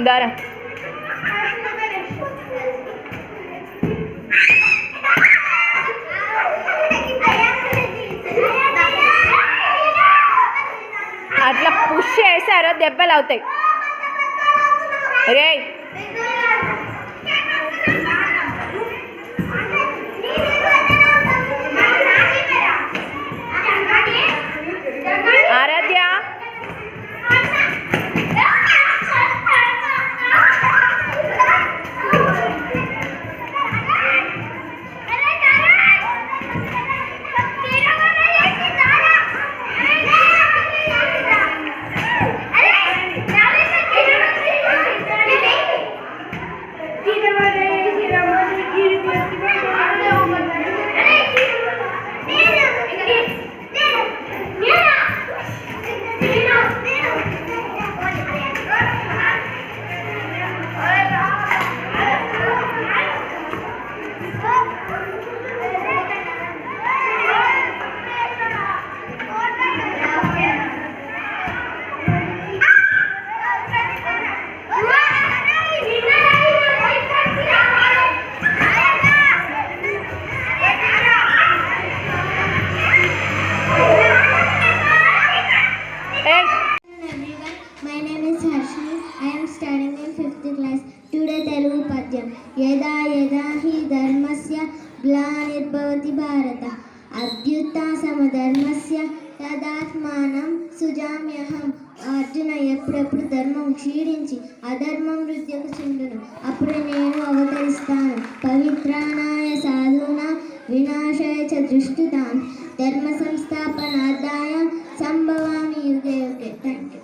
దారా అట్లా పుష్ చేశారో దెబ్బలు అవుతాయి. రే ఆరాధ్య यदा यदा हि धर्मस्य ग्लानिर्भवति भारत अभ्युत्थानमधर्मस्य तदात्मानं सृजाम्यहं. అర్జున ఎప్పుడెప్పుడు ధర్మం క్షీణించి అధర్మం వృద్ధికి చెందును అప్పుడు నేను అవతరిస్తాను. పవిత్రాణాయ సాధూనాం వినాశాయ చ దుష్కృతాం ధర్మ సంస్థాపనార్థాయ సంభవామి యుగే యుగే. Thank you.